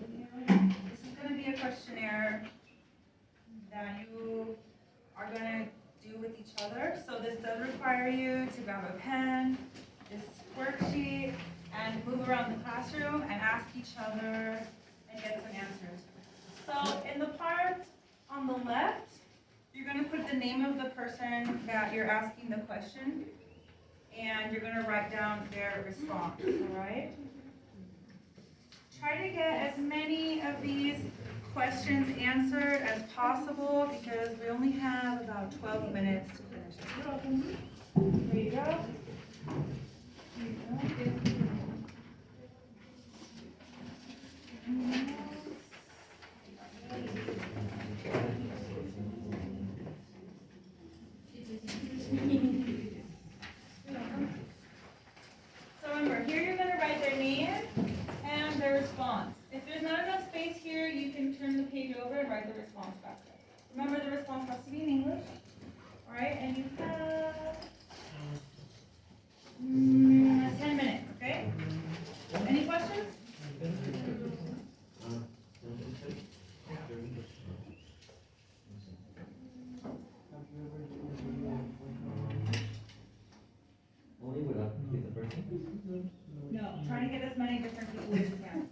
This is going to be a questionnaire that you are going to do with each other. So this does require you to grab a pen, this worksheet, and move around the classroom and ask each other and get some answers. So in the part on the left, you're going to put the name of the person that you're asking the question, and you're going to write down their response, all right? Try to get as many of these questions answered as possible because we only have about 12 minutes to finish this. You're welcome. There you go. So remember, here you're going to write their name and their response. If there's not enough space here, you can turn the page over and write the response back there. Remember, the response has to be in English. All right, and you have 10 minutes, okay? Any questions? Only with the person? No, try to get as many different people as you can.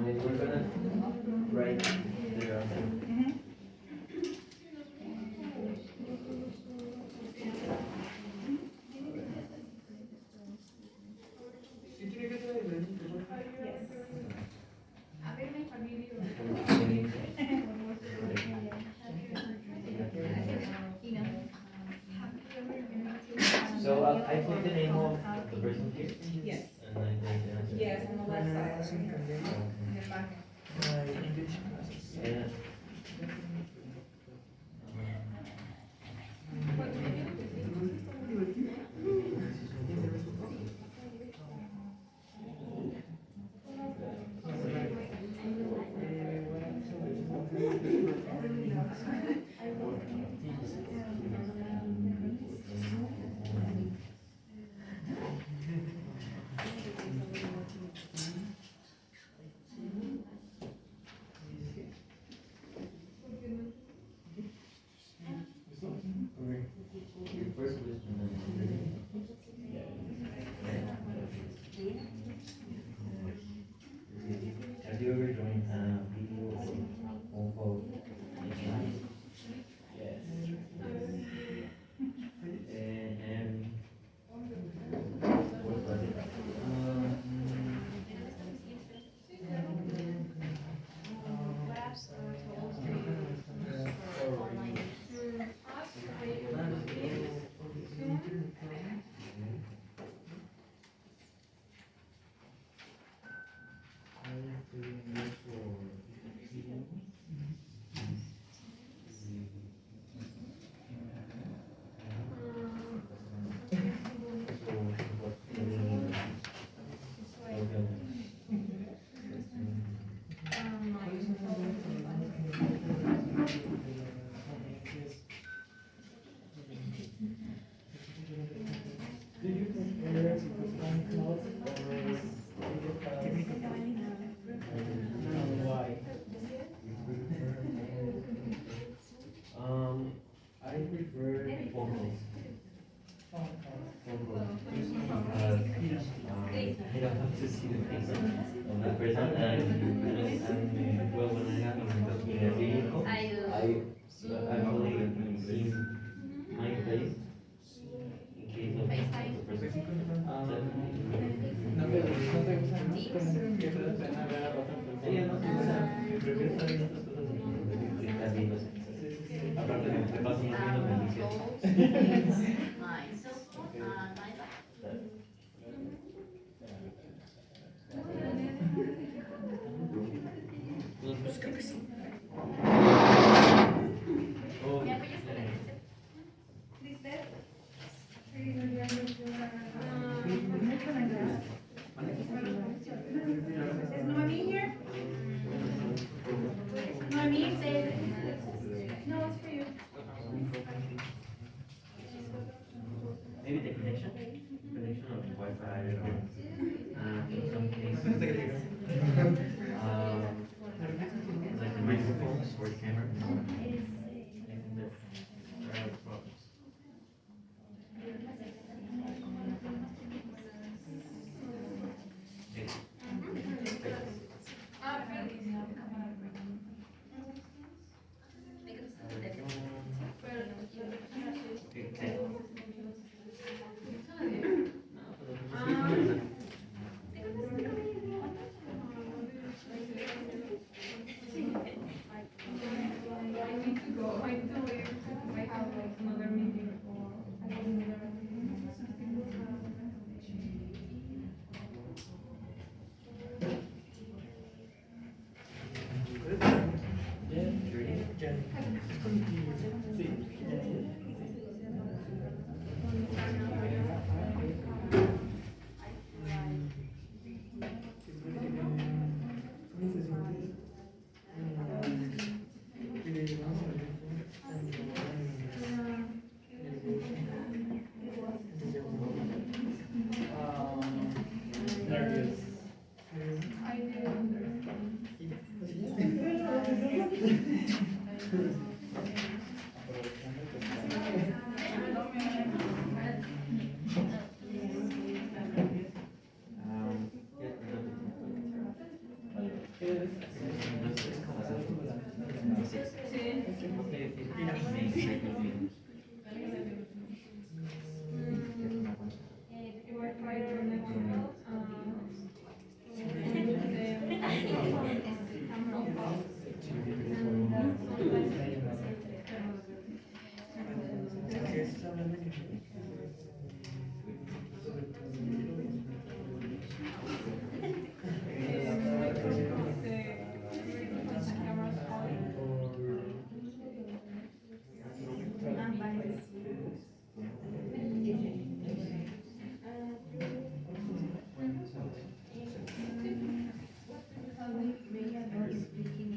We're gonna write their So I put the name of the person here? Yes. And I write the answer? Yes, on the left side. Yeah. Your first question. Have you ever joined video or phone call? Yes. And what was it? I prefer phone calls. Phone calls. I don't have to see the face of the person, and well, when I have in a video call, I actually see my face in case of the person. Prefiero estar viendo otras cosas y estar viendo. Aparte me paso más viendo noticias. Pues creo que sí. Oh, Is Noemi here? Noemi? No, connection of Wi-Fi or in some cases, like the microphones or camera. I think that there are problems. How do you feel about speaking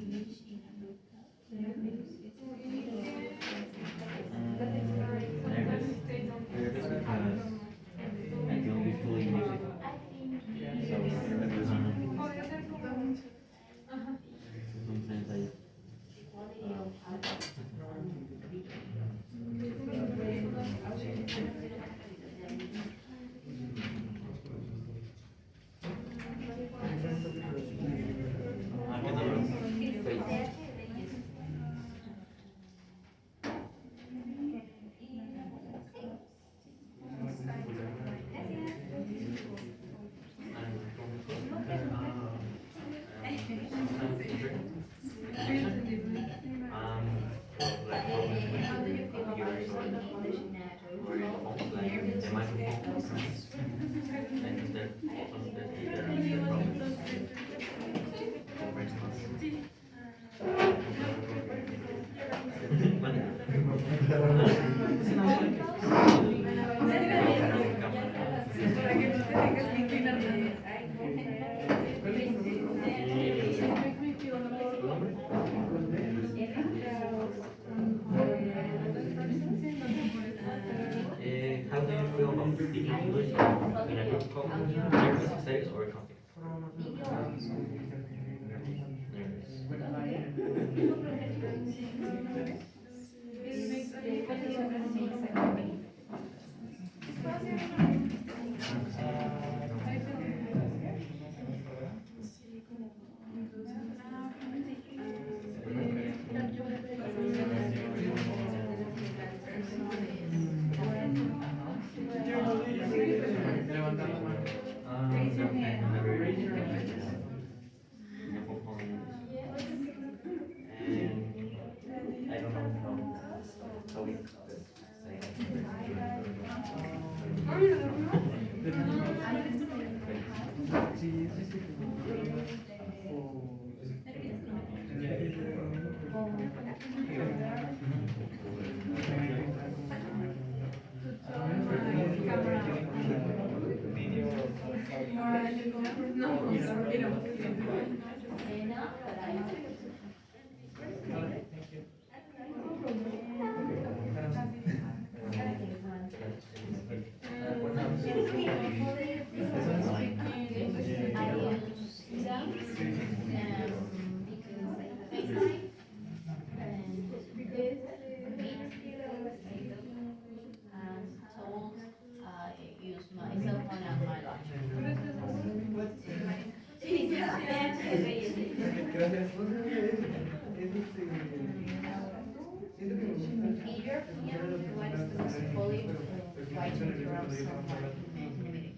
English in a group call? Nervous, excited, or confident? I don't know how we your opinion, what is the most bully way to interrupt someone in a meeting?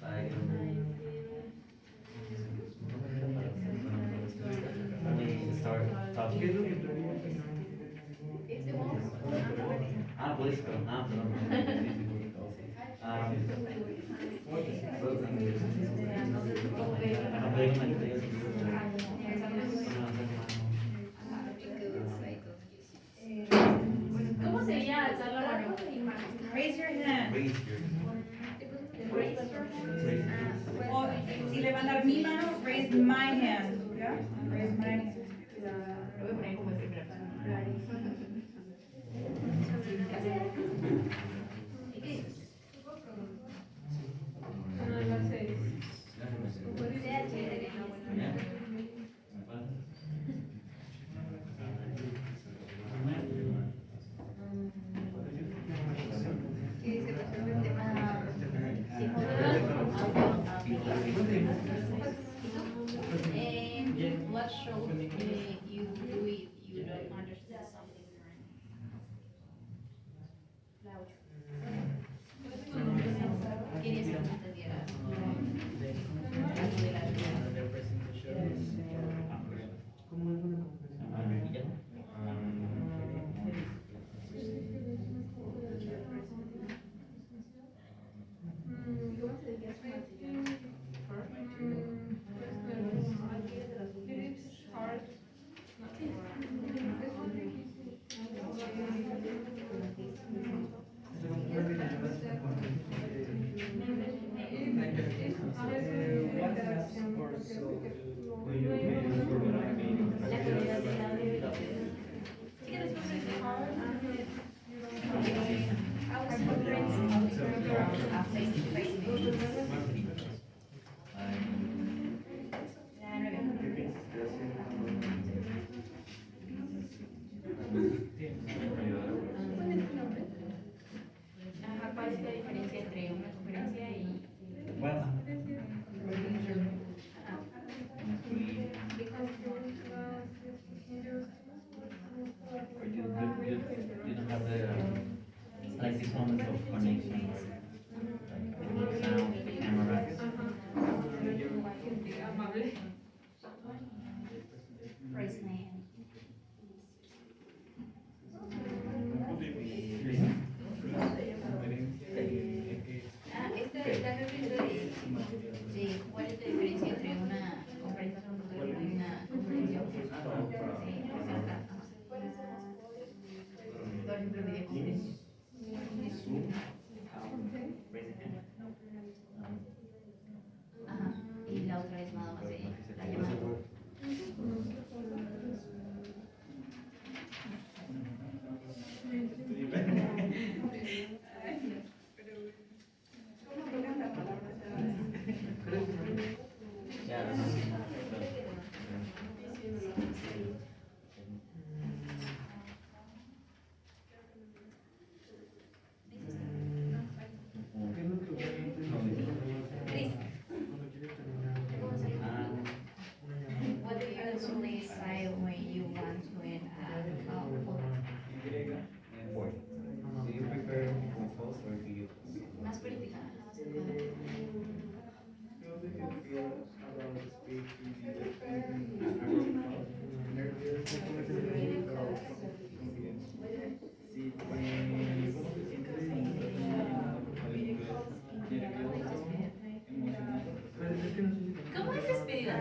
Like, only start talking. It's the most. Político. Perdón. ¿Cómo sería alzar la mano? Raise your hand. Raise your O si levantar mi mano, raise my hand. ¿Ya? Raise my hand. Lo voy a poner como en primera persona. ¿Y qué dices? Sea chévere, ¿no? What should you do if you don't understand something? Quería que no entendieras algo de la vida. La calidad del audio y los videos. Sí que después de I was wondering from face-to-face meetings. La 9. Ajá, ¿cuál es la diferencia entre una conferencia y... Well, you don't have the like these moments of connection, like the sound, the camera. Raise my hand. Esta es la pregunta de cuál es la diferencia entre una conferencia y una conferencia. Por ejemplo, videoconferencia. Ajá. Y la otra es nada más de la llamada. What do you usually say when you want to end a call? Do you prefer post or video? Más política. ¿Cómo es despedida?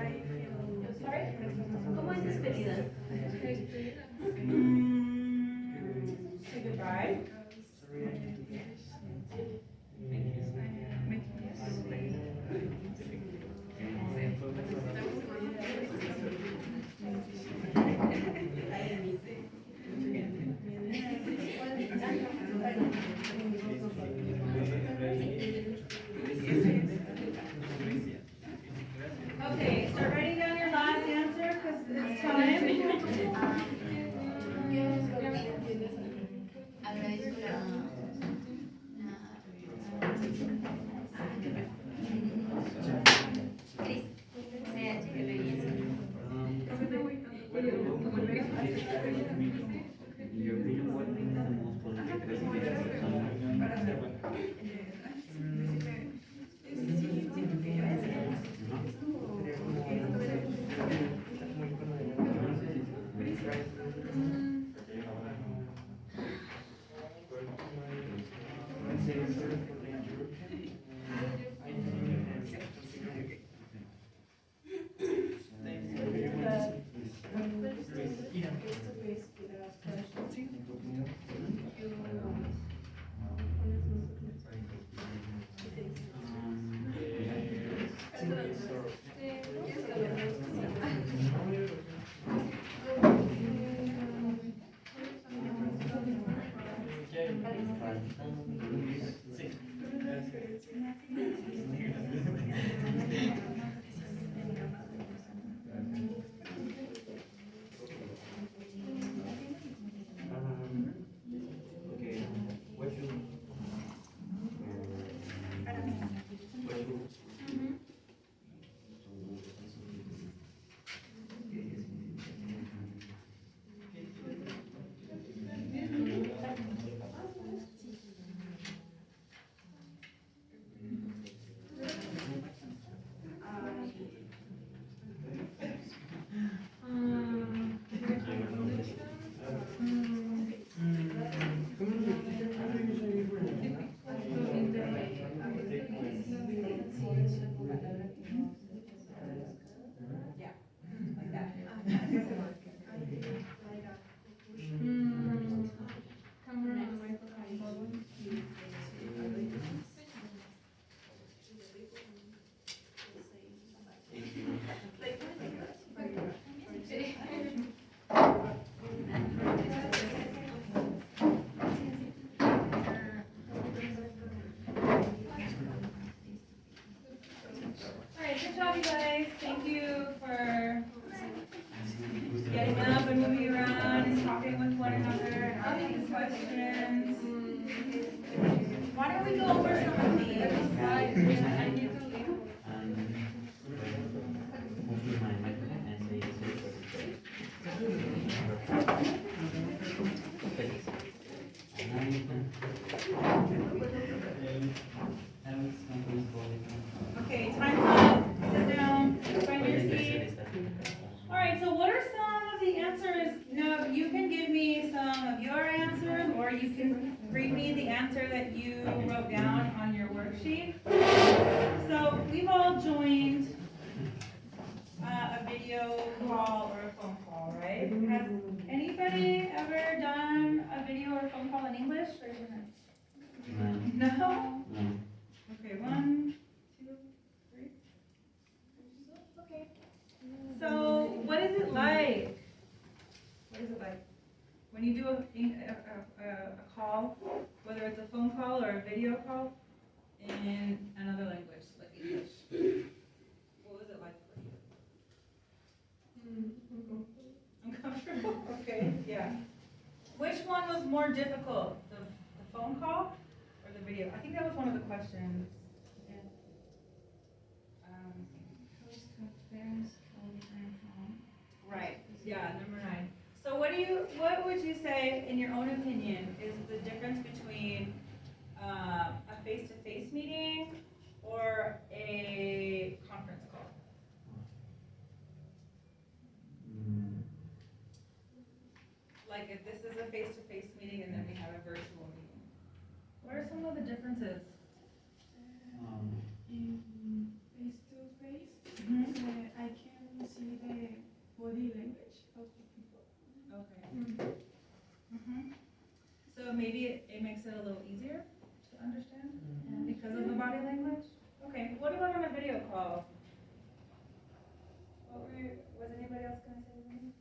¿Cómo es despedida? Say goodbye. Okay, start writing down your last answer because it's time. Agradezco la... Cris, sea chévere. questions? Why don't we go over some of these? I need to leave. Mostly my microphone and the switch. Okay, time's up. Sit down, find your seat. All right, so what are some of the answers? No, you can give me some of your answers, or you can read me the answer that you wrote down on your worksheet. So we've all joined a video call or a phone call, right? Has anybody ever done a video or phone call in English? Raise your hand. No? No. Okay, 1, 2, 3. Okay. So, what is it like? What is it like when you do a call, whether it's a phone call or a video call, in another language, like English? What was it like for you? Uncomfortable? Okay, yeah. Which one was more difficult, the phone call or the video? I think that was one of the questions. Right, yeah, number 9. So what would you say, in your own opinion, is the difference between a face-to-face meeting or a conference call? Like if this is a face-to-face meeting and then we have a virtual meeting. What are some of the differences? In face-to-face, I can see the body language of the people. Okay. So maybe it makes it a little easier to understand because of the body language? Okay, what about on a video call? Was anybody else going to say something?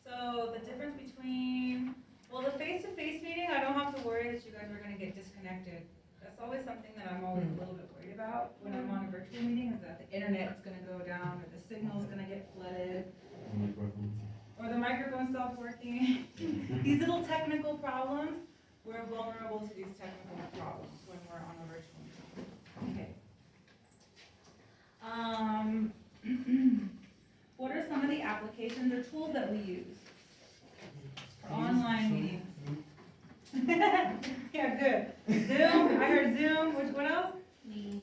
So the difference between, well, the face-to-face meeting, I don't have to worry that you guys are going to get disconnected. That's always something that I'm always a little bit worried about when I'm on a virtual meeting, is that the internet's going to go down or the signal's going to get flooded. Or the microphone stops working. These little technical problems, we're vulnerable to these technical problems when we're on a virtual meeting. Okay. What are some of the applications or tools that we use for online meetings? Yeah, good. Zoom, I heard Zoom. What else? Meet,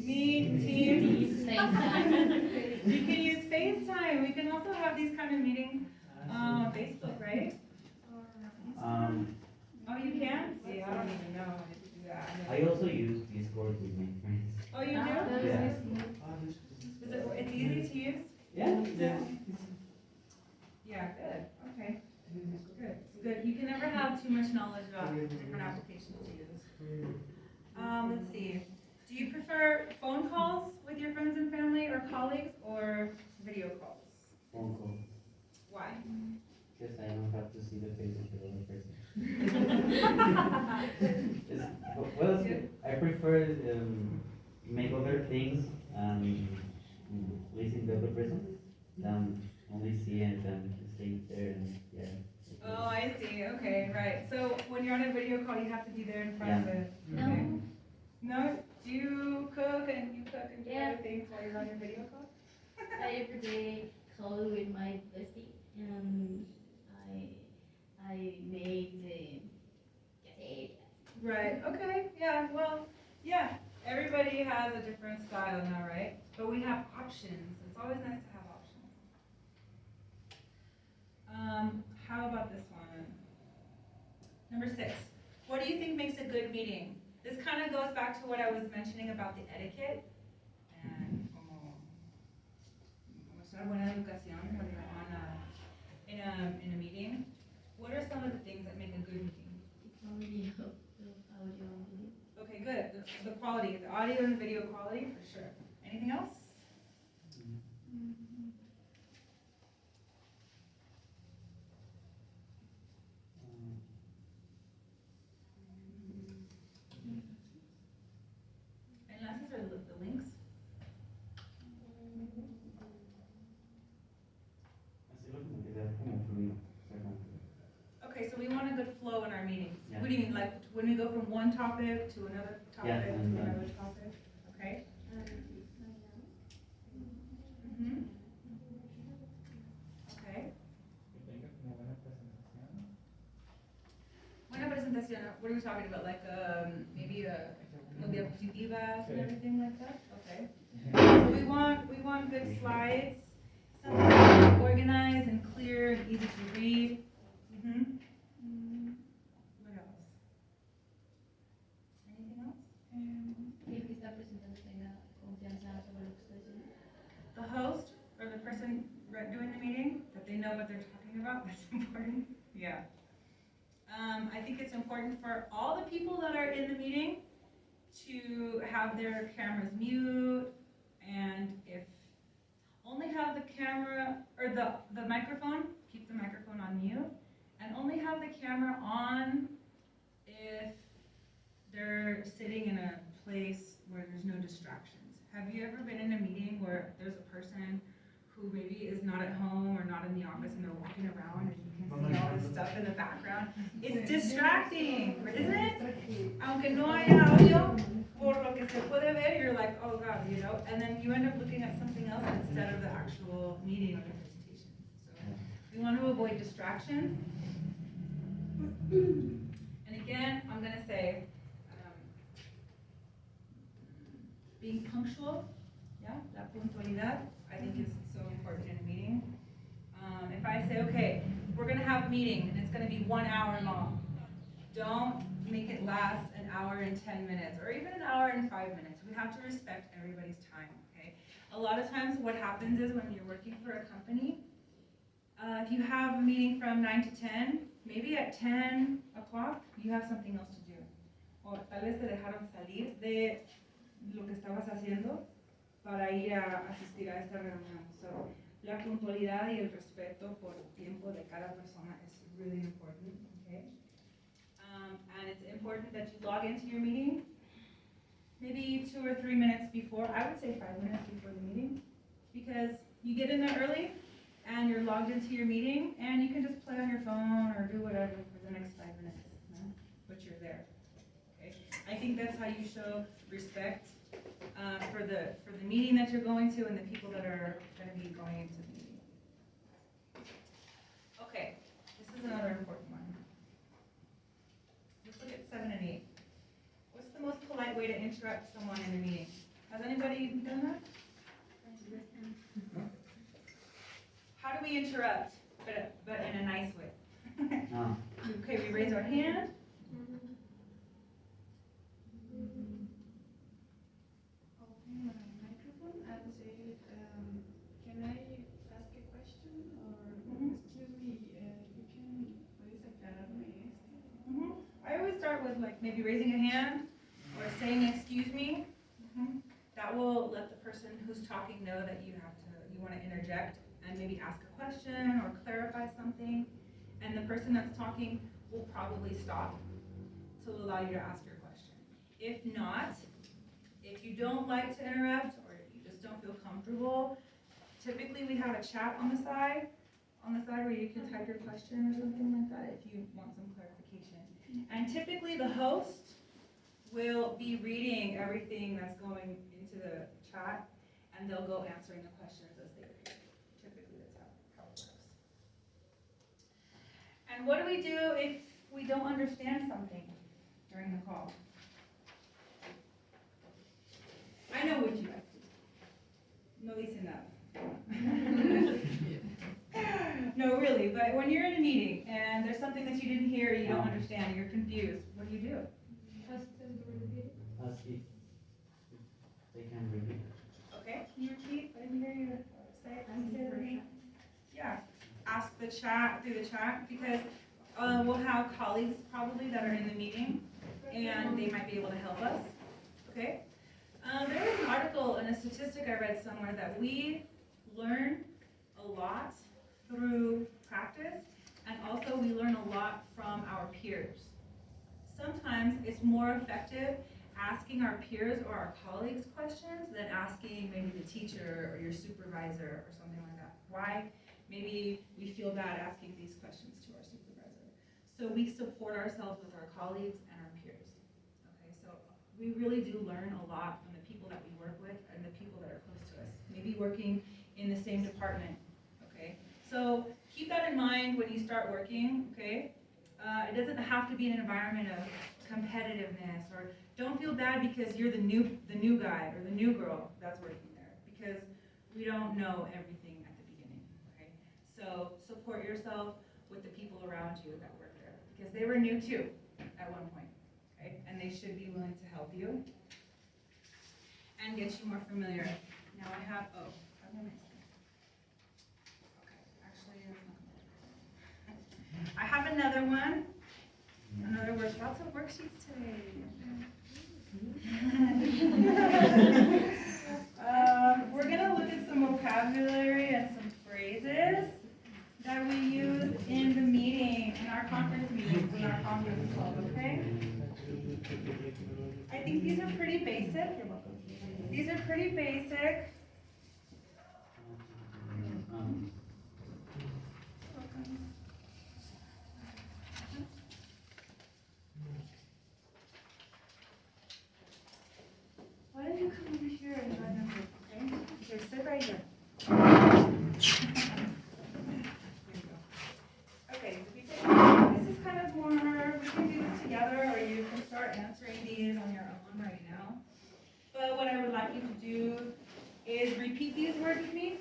Teams. FaceTime. You can use FaceTime. We can also have these kind of meetings on Facebook, right? Oh, you can? See, I don't even know how to do that. I also use Discord with my friends. Oh, you do? Yeah. It's easy to use? Yeah. Yeah, good. Okay. Good. Good. You can never have too much knowledge about different applications to use. Let's see. Do you prefer phone calls with your friends and family or colleagues, or video calls? Phone call. Why? Because I don't have to see the face of the other person. Well, I prefer make other things listen to the other person than only see and then stay there and yeah. Oh, I see. Okay, right. So when you're on a video call, you have to be there in front of it. No. Okay. No? Do you cook and do Yeah. other things while you're on your video call? I every day call with my bestie and I make the cassette. Right, okay, yeah, well, yeah, everybody has a different style now, right? But we have options, it's always nice to have options. How about this one? Number 6, what do you think makes a good meeting? This kind of goes back to what I was mentioning about the etiquette and una buena educación in a meeting. What are some of the things that make a good meeting? Audio. Okay, good. The quality, the audio and video quality, for sure. Anything else? Enlaces are the links? Hacerlo como que sea como fluido. Okay, so we want do you mean, like when we go from one topic to another topic Yeah, to and, another topic? Okay. Mhm. Okay. Buena presentación. What are we talking about? Like maybe como diapositivas and everything like that. Okay. So we want good slides, something that's organized and clear and easy to read. Mhm. What else? Anything else? Y el que está presentando tenga confianza sobre lo que está diciendo. The host or the person doing the meeting, that they know what they're talking about. That's important. Yeah. I think it's important for all the people that are in the meeting to have their cameras mute, and if only have the camera or the microphone, keep the microphone on mute, and only have the camera on if they're sitting in a place where there's no distractions. Have you ever been in a meeting where there's a person who maybe is not at home or not in the office and they're walking around and you can see all this stuff in the background? It's distracting, isn't it? Aunque no haya audio, por lo que se puede ver, you're like, oh God, you know, and then you end up looking at something else instead of the actual meeting or the presentation. So we want to avoid distractions. And again, I'm going to say, being punctual, yeah, la puntualidad, I think is so important in a meeting. If I say, okay, we're gonna have a meeting and it's gonna be 1 hour long, don't make it last an hour and 10 minutes or even an hour and 5 minutes. We have to respect everybody's time, okay? A lot of times what happens is when you're working for a company, if you have a meeting from 9 to 10, maybe at 10 o'clock, you have something else to do. O tal vez te dejaron salir de lo que estabas haciendo para ir a asistir a esta reunión. So, la puntualidad y el respeto por el tiempo de cada persona is really important, okay? And it's important that you log into your meeting maybe 2 or 3 minutes before. I would say 5 minutes before the meeting, because you get in there early and you're logged into your meeting and you can just play on your phone or do whatever for the next 5 minutes, you know? But you're there. Okay? I think that's how you show respect for the meeting that you're going to and the people that are going to be going into the meeting. Okay, this is another important one. Let's look at 7 and 8. What's the most polite way to interrupt someone in a meeting? Has anybody done that? How do we interrupt, but in a nice way? No. Okay, we raise our hand. Open my microphone and say, can I ask a question? Or, excuse me, you can please aclararme esto? I always start with like maybe raising a hand or saying excuse me. That will let the person who's talking know that you want to interject and maybe ask a question or clarify something. And the person that's talking will probably stop to allow you to ask your question. If not, if you don't like to interrupt or you just don't feel comfortable, typically we have a chat on the side where you can type your question or something like that if you want some clarification. And typically the host will be reading everything that's going into the chat and they'll go answering the questions as they read. Typically that's how it works. And what do we do if we don't understand something during the call? I know what you guys do. No dice nada. No, really, but when you're in a meeting and there's something that you didn't hear, you don't understand, you're confused, what do you do? Ask if they can repeat. Okay, can you repeat? I didn't hear you say it. Can you say that again? Yeah, ask the chat, through the chat, because we'll have colleagues probably that are in the meeting and they might be able to help us, okay? There was an article and a statistic I read somewhere that we learn a lot through practice, and also we learn a lot from our peers. Sometimes it's more effective asking our peers or our colleagues questions than asking maybe the teacher or your supervisor or something like that. Why? Maybe we feel bad asking these questions to our supervisor. so we support ourselves with our colleagues and our peers. Okay, so we really do learn a lot from the people that we work with and the people that are close to us, maybe working in the same department. Okay, so keep that in mind when you start working. Okay, it doesn't have to be an environment of competitiveness, or don't feel bad because you're the new guy or the new girl that's working there, because we don't know everything at the beginning. Okay, so support yourself with the people around you that work there, because they were new too at one point. Okay, and they should be willing to help you and get you more familiar. Now I have, oh, I'm gonna okay, actually, I have another one. Another word, lots of worksheets today. We're gonna look at some vocabulary and some phrases that we use in the meeting, in our conference meetings, in our conference calls, okay? I think these are pretty basic. You're welcome. These are pretty basic. Why don't you come over here and join us, okay? Here, sit right here. Okay, so this is kind of more, we can do this together, or you can start answering these on your own right now. But what I would like you to do is repeat these words with me.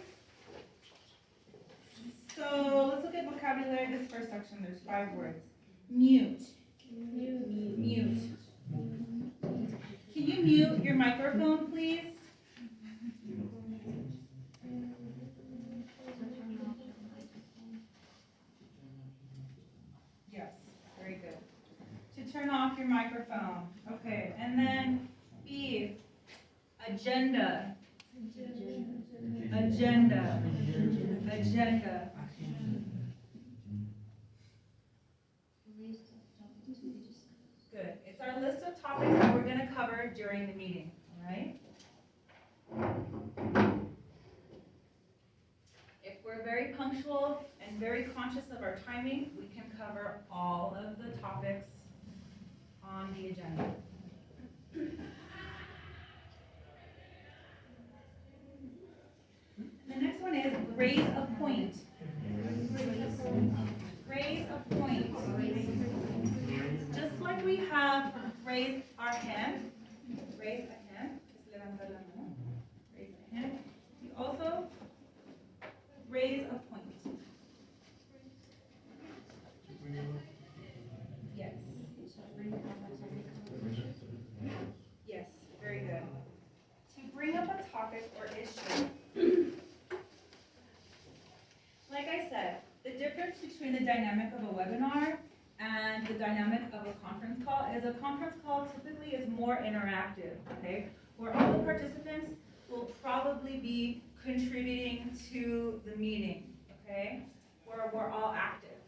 So let's look at vocabulary. This first section, there's 5 words. Mute. Mute. Can you mute your microphone, please? Yes, very good. To turn off your microphone. Okay, and then B, agenda. Agenda. Agenda. Good. It's our list of topics that we're going to cover during the meeting, all right? If we're very punctual and very conscious of our timing, we can cover all of the topics on the agenda. The next one is raise a point. Raise a point. Just like we have raise our hand, raise a hand, raise a hand. We also raise a point. Yes. Yes, very good. To bring up a topic or issue. Like I said, the difference between the dynamic of a webinar and the dynamic of a conference call is a conference call typically is more interactive, okay? Where all the participants will probably be contributing to the meeting, okay? Where we're all active,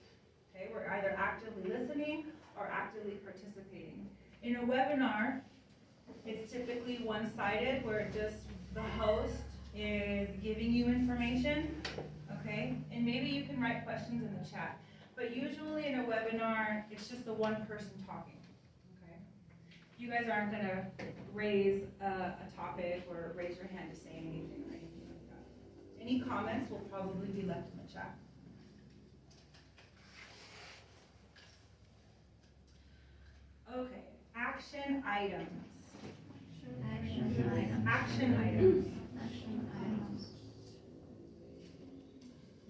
okay? We're either actively listening or actively participating. In a webinar, it's typically one-sided where just the host is giving you information, okay? And maybe you can write questions in the chat. But usually in a webinar, it's just the one person talking, okay? You guys aren't gonna raise a topic or raise your hand to say anything or anything like that. Any comments will probably be left in the chat. Okay, action items. Action items.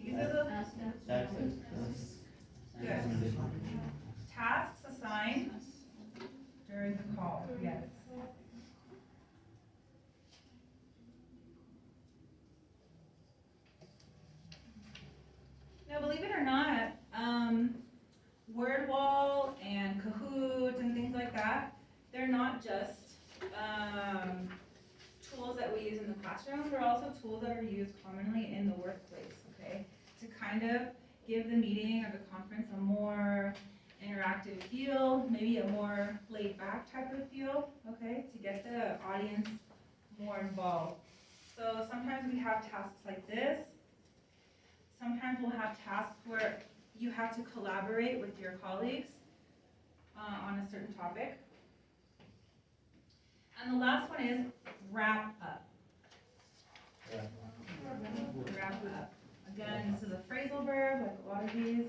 These are the good. Tasks assigned during the call, yes. Now, believe it or not, WordWall and Kahoot and things like that, they're not just tools that we use in the classroom, they're also tools that are used commonly in the workplace, okay? To kind of give the meeting or the conference a more interactive feel, maybe a more laid back type of feel, okay? To get the audience more involved. So sometimes we have tasks like this. Sometimes we'll have tasks where you have to collaborate with your colleagues on a certain topic. And the last one is wrap up. Wrap up. Again, this is a phrasal verb, like a lot of these.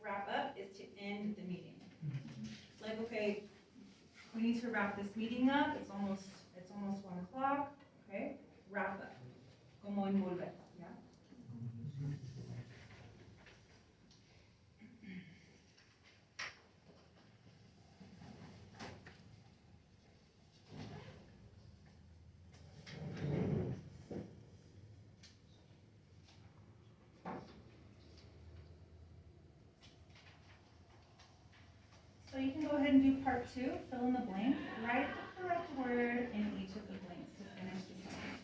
Wrap up is to end the meeting. Like, okay, we need to wrap this meeting up. It's almost 1:00. Okay, wrap up. Como envolver, yeah. So you can go ahead and do part 2, fill in the blank, write the correct word in each of the blanks to finish the sentence.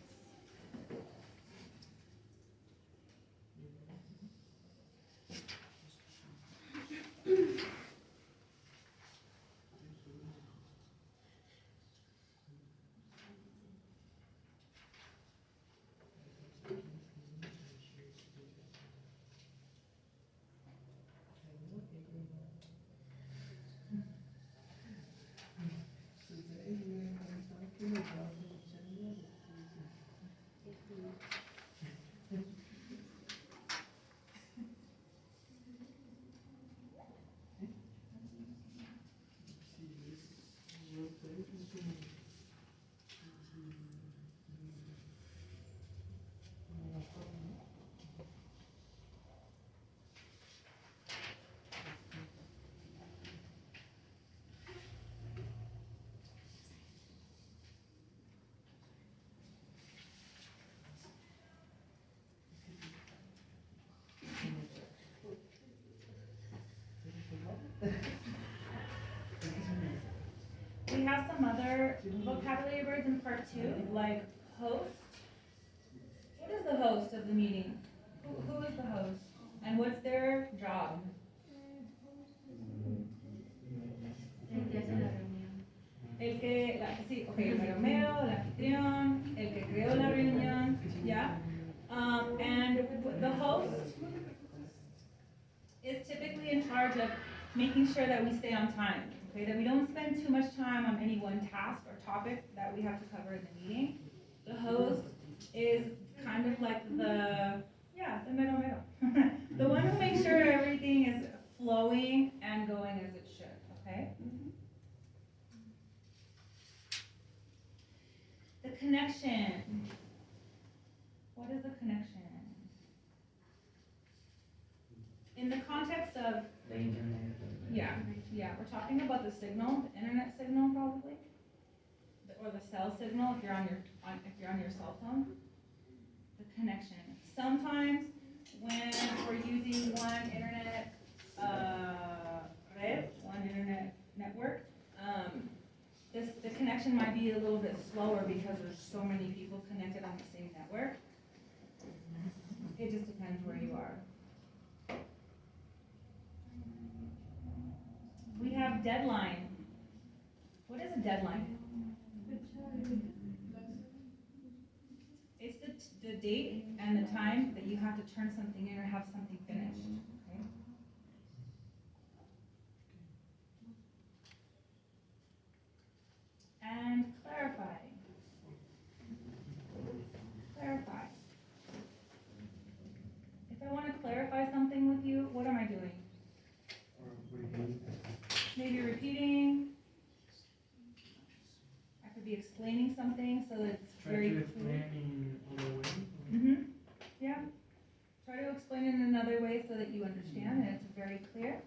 We have some other vocabulary words in part 2, like host. What is the host of the meeting? Who is the host? And what's their job? El que hace la reunión. Sí, ok, el meromero, el anfitrión, el que creó la reunión, yeah. And the host is typically in charge of making sure that we stay on time, okay? That we don't spend too much time on any one task or topic that we have to cover in the meeting. The host is kind of like the mero mero. The one who makes sure everything is flowing and going as it should, okay? The connection. What is the connection? In the context of, The internet. yeah, we're talking about the signal, the internet signal probably, or the cell signal if you're on your cell phone. The connection. Sometimes when we're using one internet one internet network, the connection might be a little bit slower because there's so many people connected on the same network. It just depends where you are. We have deadline. What is a deadline? It's the date and the time that you have to turn something in or have something finished, okay? And clarify. Clarify. If I want to clarify something with you, what am I doing? Maybe repeating. I could be explaining something so that it's very clear. Explain in other way. Mm-hmm. Yeah. Try to explain it in another way so that you understand and it's very clear.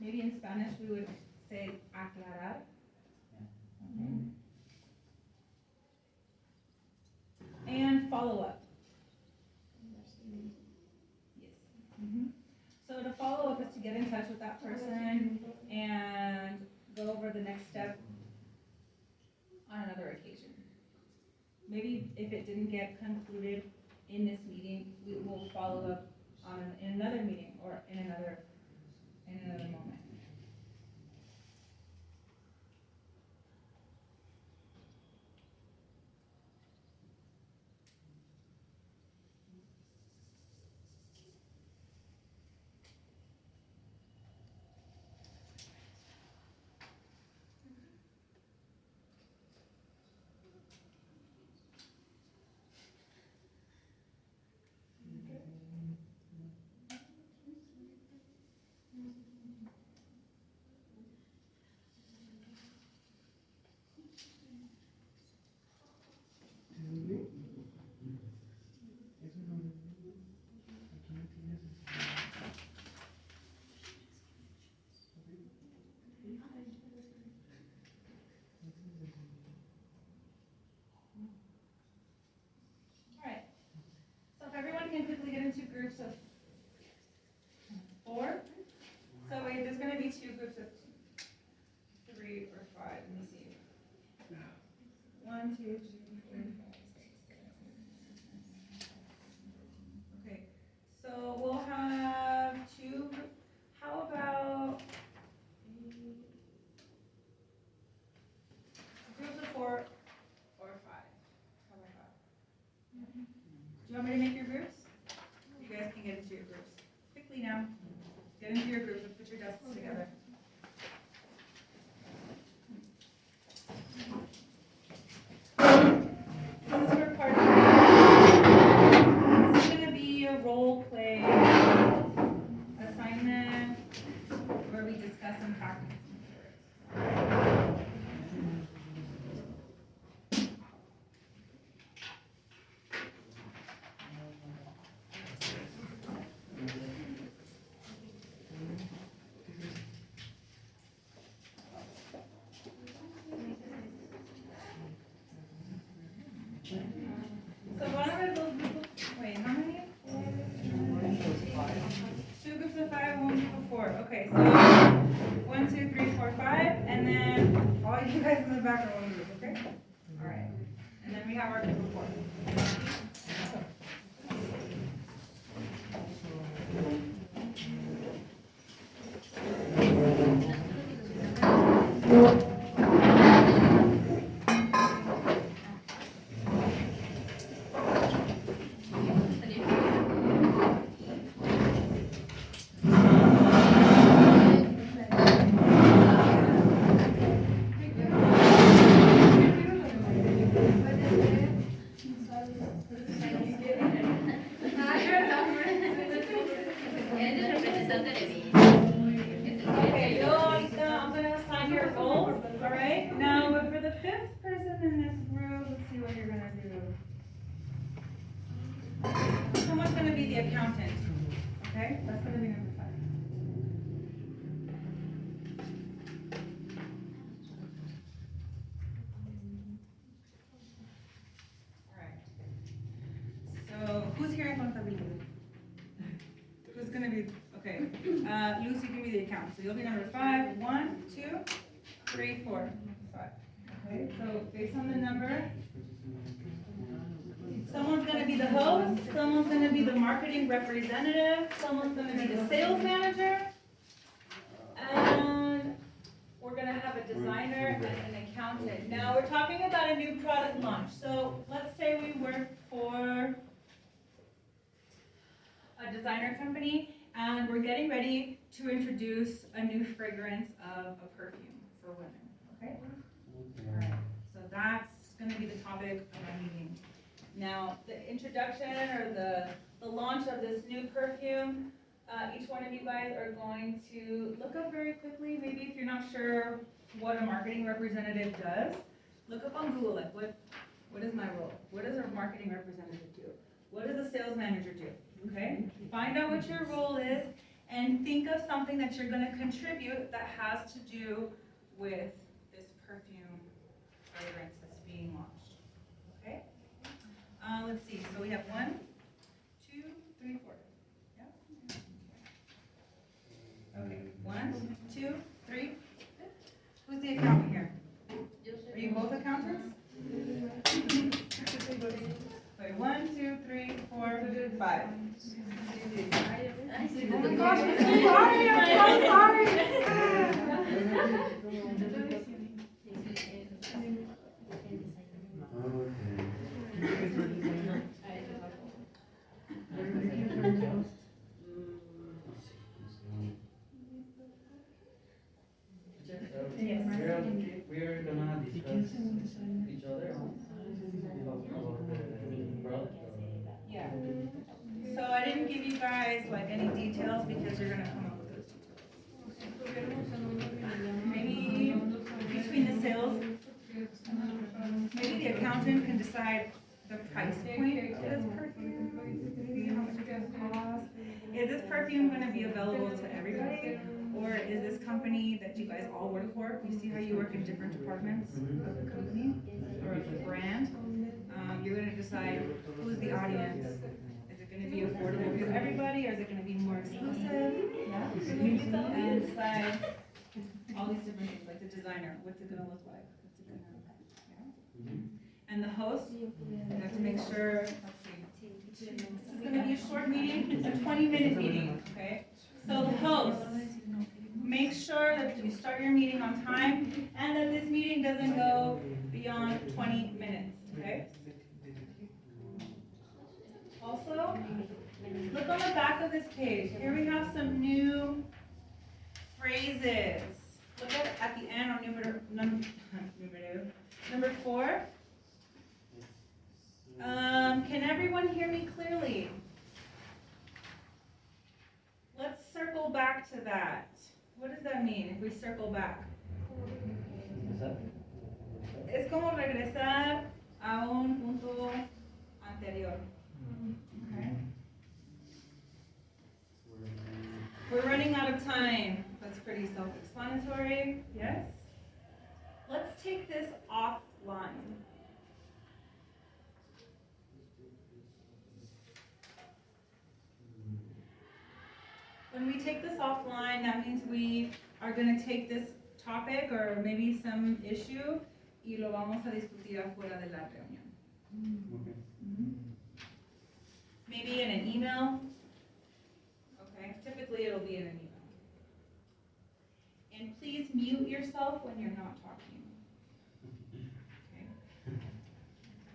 Maybe in Spanish we would say aclarar. Okay. And follow up. Yes. Mm-hmm. So to follow up is to get in touch with that person and go over the next step on another occasion. Maybe if it didn't get concluded in this meeting, we will follow up in another meeting or in another moment. of 4. So wait, there's gonna be 2 groups of 3 or 5. Let me see. 1, 2, 3, 4, 5, 6, 7. Okay, so we'll have 2. How about groups of 4 or 5? How about that? Do you want me to make your groups? You guys can get into your groups. Quickly now. Get into your groups and put your desks together. This is for part 3. This is going to be a role play assignment where we discuss and practice materials. So one of those groups of, wait, how many? 2 groups of 5, 1 group of 4. Okay, so 1, 2, 3, 4, 5, and then all you guys in the back are one group, okay? All right. And then we have our group of 4. Eres representante de mí. Okay, yo ahorita I'm gonna assign your roles, all right? Now, for the 5th person in this group, let's see what you're gonna do. Someone's gonna be the accountant, okay? That's gonna be number 5. All right. So, who's here in contabilidad? Who's gonna be, okay, Lucy can be the accountant, so you'll be number 5. 1, 2, 3, 4, 5. Okay, so based on the number, someone's gonna be the host, someone's gonna be the marketing representative, someone's gonna be the sales manager, and we're gonna have a designer and an accountant. Now, we're talking about a new product launch, so let's say we work for a designer company, and we're getting ready to introduce a new fragrance of a perfume for women, okay? Alright, so that's gonna be the topic of our meeting. Now, the introduction or the launch of this new perfume, each one of you guys are going to look up very quickly, maybe if you're not sure what a marketing representative does, look up on Google, like what is my role? What does a marketing representative do? What does a sales manager do? Okay, find out what your role is and think of something that you're going to contribute that has to do with this perfume fragrance that's being launched. Okay, let's see. So we have 1, 2, 3, 4. Yeah. Okay, 1, 2, 3. Who's the accountant here? Are you both accountants? Wait, 1, 2, 3, 4, 5. Oh my gosh, I'm so sorry, I'm so sorry. We're gonna discuss each other about the product. Yeah. So I didn't give you guys like any details because you're gonna come up with those details. Maybe between the sales, maybe the accountant can decide the price point of this perfume, maybe how much it's gonna cost. Is this perfume gonna be available to everybody? Or is this company that you guys all work for? You see how you work in different departments of the company or of the brand? You're gonna decide who's the audience. Is it gonna be affordable for everybody, or is it gonna be more exclusive? Yeah. And decide all these different things, like the designer, what's it gonna look like? What's it gonna, yeah. And the host, you have to make sure, let's see. This is gonna be a short meeting, it's a 20-minute meeting, okay? So the host, make sure that you start your meeting on time, and that this meeting doesn't go beyond 20 minutes, okay? Also, look on the back of this page. Here we have some new phrases. Look at the end on number 4. Can everyone hear me clearly? Let's circle back to that. What does that mean if we circle back? Es como regresar a un punto anterior. Okay. We're running out of time. That's pretty self-explanatory. Yes? Let's take this offline. When we take this offline, that means we are going to take this topic or maybe some issue y lo vamos a discutir afuera de la reunión. Okay. Maybe in an email. Okay, typically it'll be in an email. And please mute yourself when you're not talking. Okay.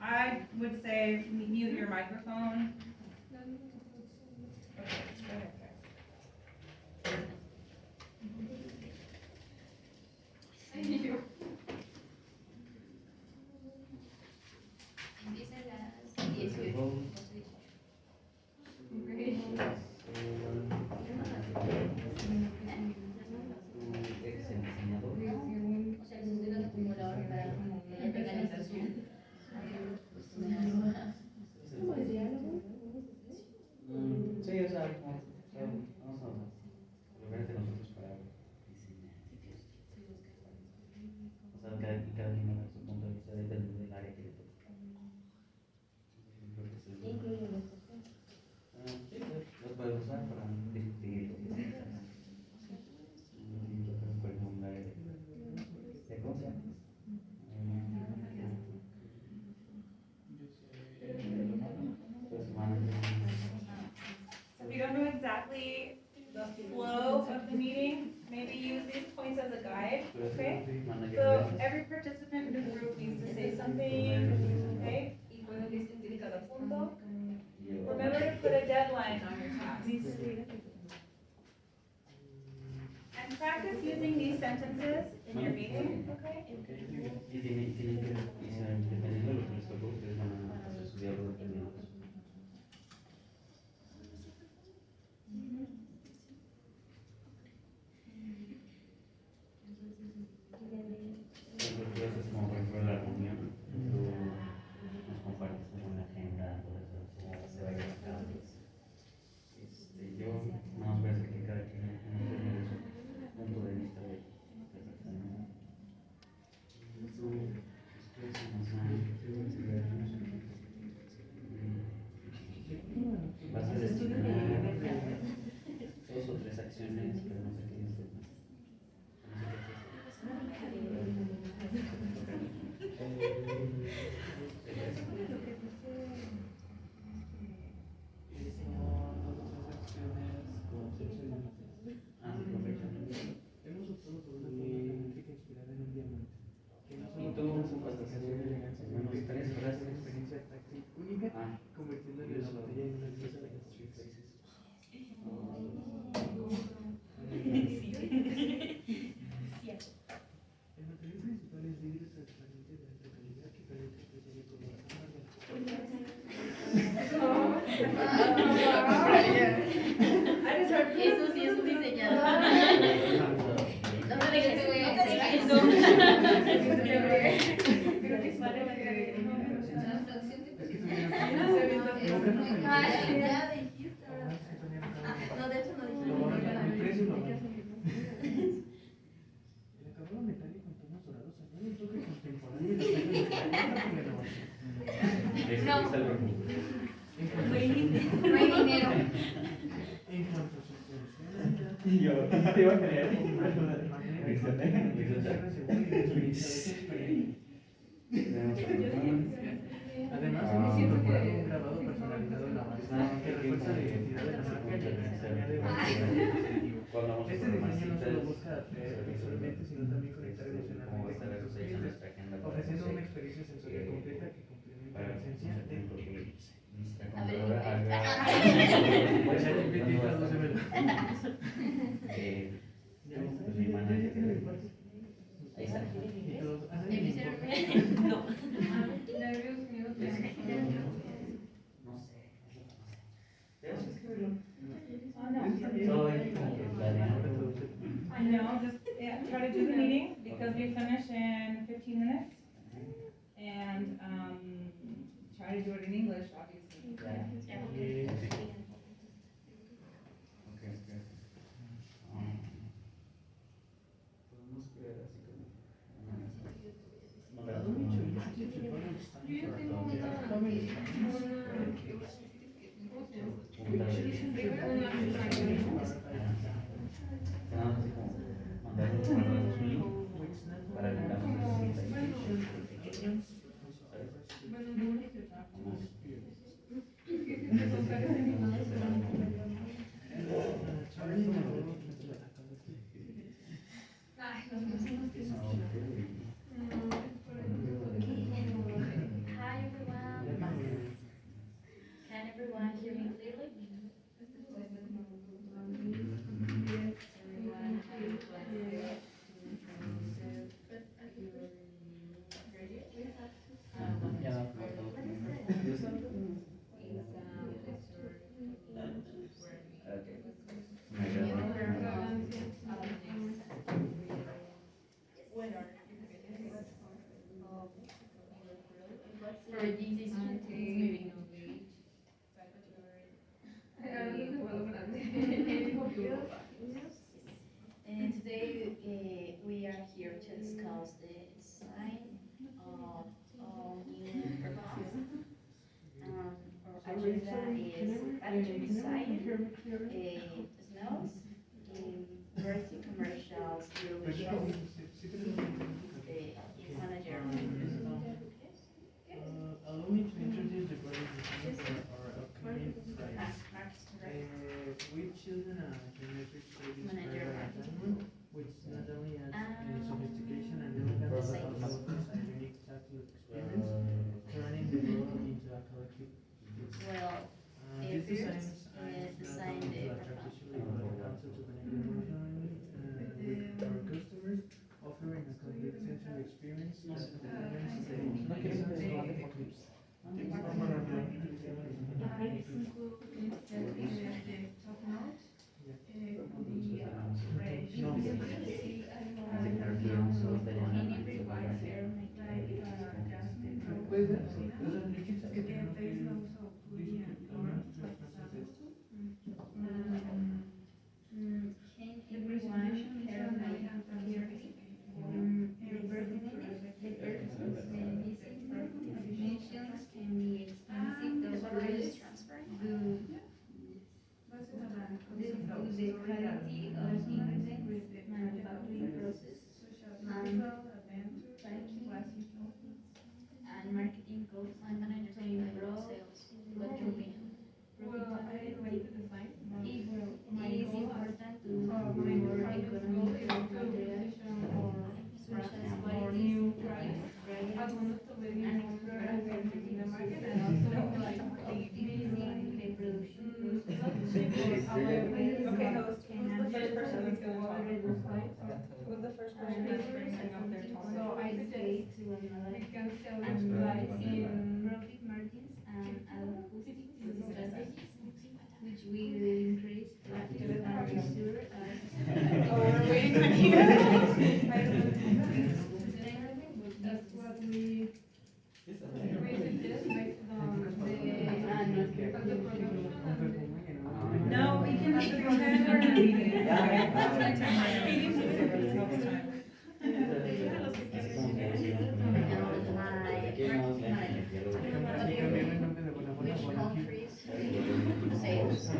I would say mute your microphone. Okay, go ahead, guys. Empieza a las 18. Ex enseñador. O sea, les estoy dando como la hora para que ya tengan esta Zoom. Sí, o sea, vamos a referente nosotros para diseñar. O sea, cada quien va a dar su punto de vista depende del área que le toque. Sí, los puedes usar para discutir lo que sea. Por ejemplo, un área de cosas. So if you don't know exactly the flow of the meeting, maybe use these points as a guide, okay? So every participant in the group needs to say something, okay? Y pueden discutir cada punto. Remember to put a deadline on your task. And practice using these sentences in your meeting, okay? Y tienen que, dependiendo de lo que les tocó, ustedes van a estudiarlo dependiendo de eso. Entonces, como por ejemplo la reunión, tú nos compartes como una agenda, todo eso, cómo se va a llevar a cabo. Yo nada más voy a hacer que cada quien tenga su punto de vista de examen. Vas a destinar 2 o 3 acciones, pero no sé qué dices más. Hemos optado por una forma geométrica inspirada en un diamante, que no Y solo tú aporta vas a hacer sensación de elegancia, sino unos que 3 también es una frases. experiencia táctil única, convirtiéndole la botella en una pieza de las Street Faces. El material principal es vidrio transparente de alta calidad que penetra y presiona con la Eso sí es un diseñador. No me digas que voy a hacer eso. Ya dijiste. No, de hecho no El precio lo vale. dije. El acabado metálico en tonos dorados añade un toque contemporáneo y destaca la renovación. Es algo En cuanto No hay dinero. No hay dinero. en cuanto a su funcionalidad, Yo te iba a creer. magnético, tiene cierre seguro y visualizador experiencia. Además, hemos incorporado un grabado personalizado en la base que refuerza la identidad de la marca y añade valor distintivo. Este diseño no solo busca atraer visualmente, sino también conectar emocionalmente con nuestros clientes, ofreciendo una experiencia sensorial completa que complementa la esencia de Eclipse. A ver, ChatGPT tradúcemelo. Ya ves, pues mi manager. Ahí está. Y todos, a ¿Ya nadie me le hicieron importa. bien? No. Nervios míos. No sé. Debes escribirlo. Oh, no. Soy como que planeando. I know, just try to do the meeting because we finish in 15 minutes. And try to do it in English, obviously. Ya. Eh, Okay. Podemos crear así como Dado mi choice, you should follow the standards for Nada más así como mandarle un link para que la Hi everyone. Can everyone hear me clearly? Everyone have a plan. For this is maybe and today we are here to discuss the design of new purposes. Our agenda is packaging design, smells, vertical commercials, manager. Allow me to introduce the product design for our upcoming Friday. We chosen a geometric shape inspired by diamond, which not only adds sophistication and elegance, but also offers a unique tactile experience, turning the world into a collective experience. Well, These designs is not designed only to attract visually, but also to connect emotionally with our customers, offering a complete sensory experience that complements the essence of Eclipse. Can be expensive, the product is transparent. The quality of ingredients, manufacturing process, and marketing goals to improve sales. What's your opinion? It is important to more economic materials such as quality, and explore alternative market and also optimizing the production process. Okay, host, who's the first person that's gonna talk? Who's the first person that's bringing up their topic? So I say to analyze profit margins and acoustic strategies, which will increase profit and ensure Oh, we're waiting on you. That's what we suggest based on the production. No, we can pretend we're in a meeting. which countries Great,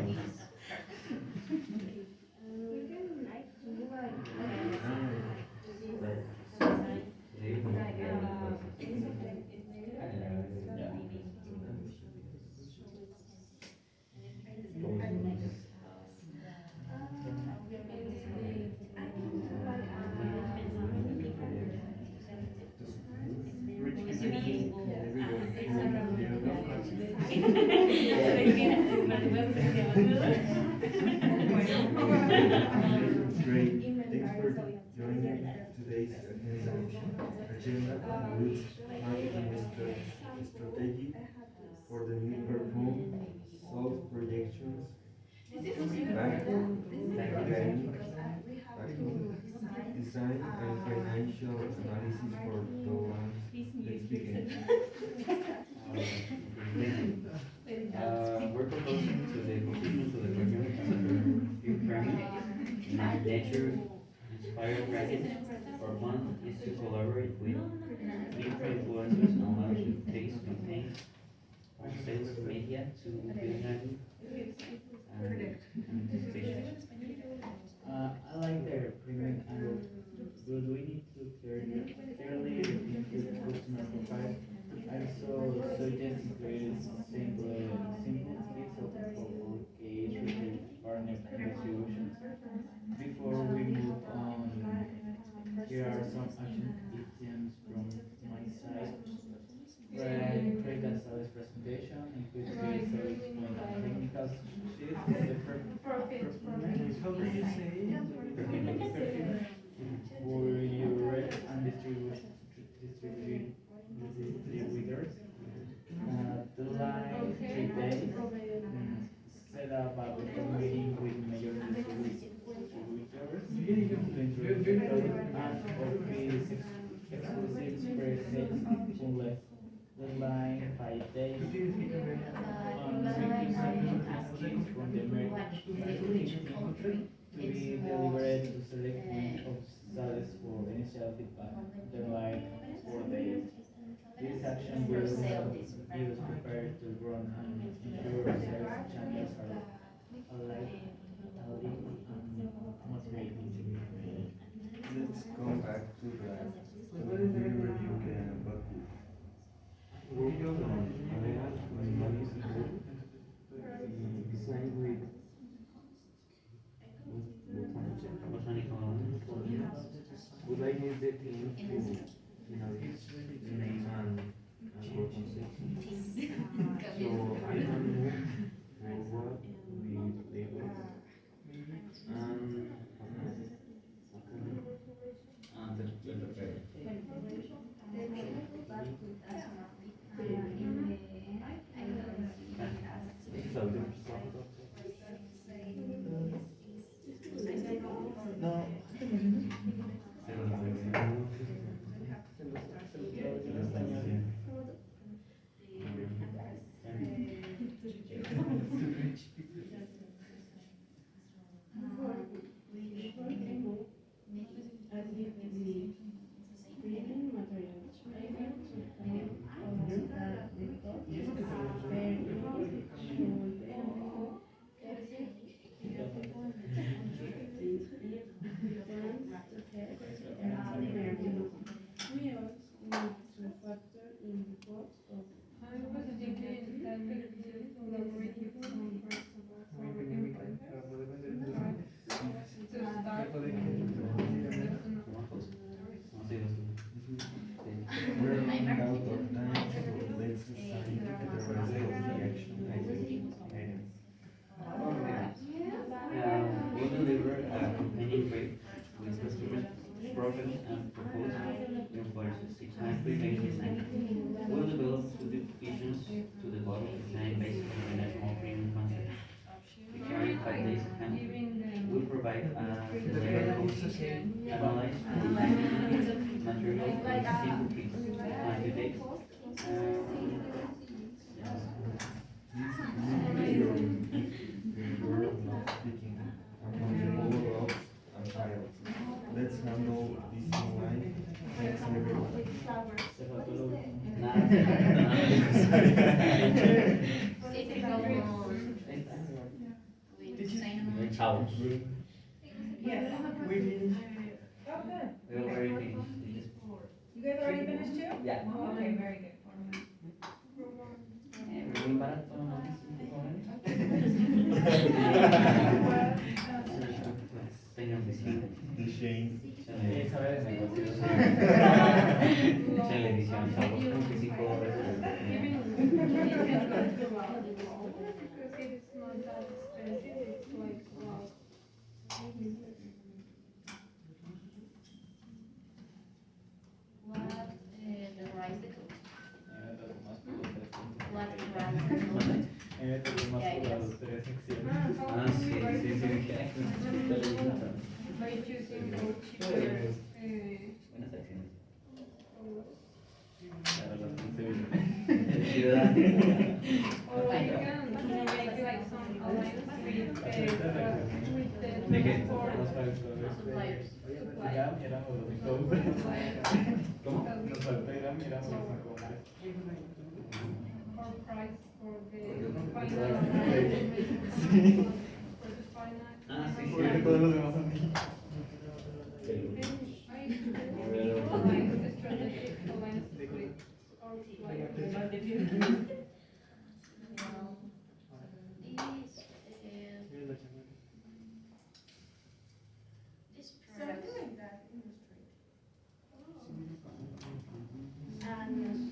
thanks for joining today's agenda includes marketing strategy for the new perform, sales projections, backlink, design and financial analysis for the land. Let's begin. We're proposing to the position to the program as a nature inspired graphics. Our plan is to collaborate with micro-influencers and launch with taste campaigns on sales media to build anticipation. I like the premium angle. Do we need to clearly include customer profile? I suggest including simple tips of case with the partner distributions. Before we move on, here are some action items from my side. Create a sales presentation, include case studies when technical sheets of the performance. How do you say it? Perfume for your rep and distributors. The line 3 days. Set up a before meeting with major distributors to introduce the product and office exclusive presets unless deadline 5 days. Representing asking from the marketing team to be delivered to select point of status for initial feedback. Deadline 4 days. This action will help you prepare to run and ensure sales channels are alive and motivating. Let's come back to the when we review the budget. Work on areas when money is good. Design with botanical elements. Would I need the team to name and work on section? So I can move forward with labels and No. We're running out of time, so let's assign the rest of the action items. We'll deliver a companion brief with customers' profits and propose new policies. Monthly based design. We'll develop two visions to the bottom design based on the national premium concept. The current 5 days account will provide a delivery cost analyze for material with simple kits. 20 days. Please remember your not speaking among the follow-ups and files. Let's handle this online. Thanks everyone. Nah. chavos. Yes. We finished. Oh, good. We already finished. You guys already finished too? Yeah. Oh, okay, very good. Muy barato, ¿no? Tengan visión. The Shane. Sabe de negocios. Televisión, chavos. Creo que sí puedo resolver. What rise the cost? What rise the cost? Ah, sí, sí, sí. Televisión. By choosing more cheaper Buenas acciones. or you can make like some alliance with the ¿De qué? Suppliers. ¿Cómo? or price for the final for the final. Ah, sí, sí. Like strategic alliance with our suppliers. This this product Something like that in the street. and this is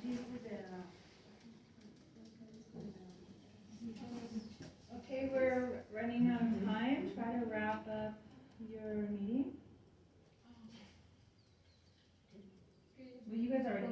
Okay, we're running out of time. Try to wrap up your meeting. Well, you guys already